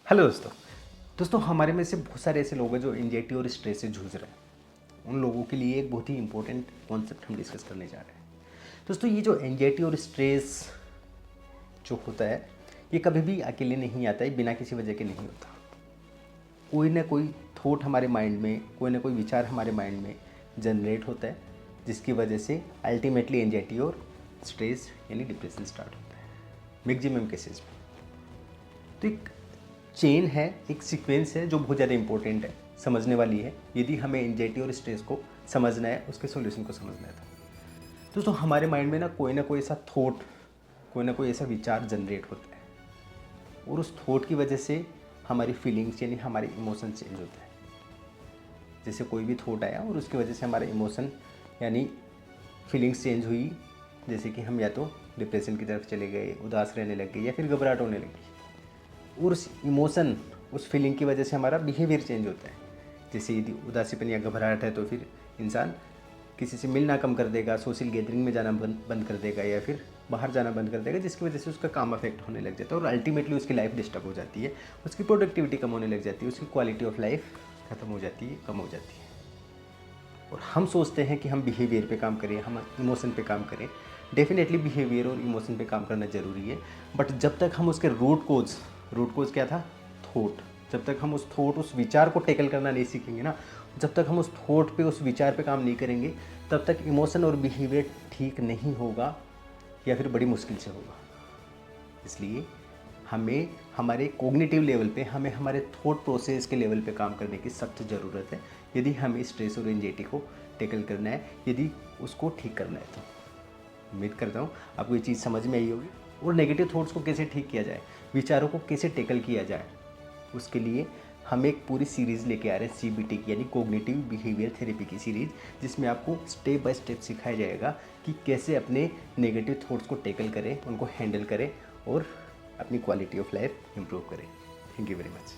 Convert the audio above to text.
Hello दोस्तों हमारे में से बहुत सारे ऐसे लोग हैं जो एंजाइटी और स्ट्रेस से जूझ रहे हैं। उन लोगों के लिए एक बहुत ही इंपॉर्टेंट कॉन्सेप्ट हम डिस्कस करने जा रहे हैं। दोस्तों ये जो एंजाइटी और स्ट्रेस जो होता है ये कभी भी अकेले नहीं आता है, बिना किसी वजह के नहीं होता। कोई ना कोई थॉट हमारे माइंड में, कोई ना कोई विचार हमारे माइंड में जनरेट होता है, जिसकी वजह से अल्टीमेटली एंजाइटी और स्ट्रेस यानी डिप्रेशन स्टार्ट होता है मैक्सिमम केसेस में। तो एक चेन है, एक सीक्वेंस है जो बहुत ज़्यादा इंपॉर्टेंट है, समझने वाली है। यदि हमें एंजाइटी और स्ट्रेस को समझना है, उसके सॉल्यूशन को समझना है तो दोस्तों हमारे माइंड में ना कोई ऐसा थॉट, कोई ना कोई ऐसा विचार जनरेट होता है और उस थॉट की वजह से हमारी फीलिंग्स यानी हमारे इमोशन चेंज होते हैं। जैसे कोई भी थॉट आया और उसकी वजह से हमारा इमोशन यानी फीलिंग्स चेंज हुई, जैसे कि हम या तो डिप्रेशन की तरफ चले गए, उदास रहने लग गए या फिर घबराहट होने लगी। और उस इमोशन, उस फीलिंग की वजह से हमारा बिहेवियर चेंज होता है। जैसे यदि उदासीपन या घबराहट है तो फिर इंसान किसी से मिलना कम कर देगा, सोशल गैदरिंग में जाना बंद कर देगा या फिर बाहर जाना बंद कर देगा, जिसकी वजह से उसका काम अफेक्ट होने लग जाता है और अल्टीमेटली उसकी लाइफ डिस्टर्ब हो जाती है, उसकी प्रोडक्टिविटी कम होने लग जाती है, उसकी क्वालिटी ऑफ लाइफ ख़त्म हो जाती है, कम हो जाती है। और हम सोचते हैं कि हम बिहेवियर पे काम करें, हम इमोशन पे काम करें। डेफिनेटली बिहेवियर और इमोशन पे काम करना ज़रूरी है, बट जब तक हम उसके रूट कोज क्या था? थॉट। जब तक हम उस थॉट, उस विचार को टैकल करना नहीं सीखेंगे ना, जब तक हम उस थॉट पे, उस विचार पे काम नहीं करेंगे, तब तक इमोशन और बिहेवियर ठीक नहीं होगा या फिर बड़ी मुश्किल से होगा। इसलिए हमें हमारे कॉग्निटिव लेवल पे, हमें हमारे थॉट प्रोसेस के लेवल पे काम करने की सख्त ज़रूरत है, यदि हमें स्ट्रेस और एंजाइटी को टैकल करना है, यदि उसको ठीक करना है तो। उम्मीद करता हूँ आपको ये चीज़ समझ में आई होगी। और नेगेटिव थॉट्स को कैसे ठीक किया जाए, विचारों को कैसे टैकल किया जाए, उसके लिए हम एक पूरी सीरीज़ लेके आ रहे हैं CBT की, यानी कॉग्निटिव बिहेवियर थेरेपी की सीरीज़, जिसमें आपको स्टेप बाय स्टेप सिखाया जाएगा कि कैसे अपने नेगेटिव थॉट्स को टैकल करें, उनको हैंडल करें और अपनी क्वालिटी ऑफ लाइफ इंप्रूव करें। Thank you very much.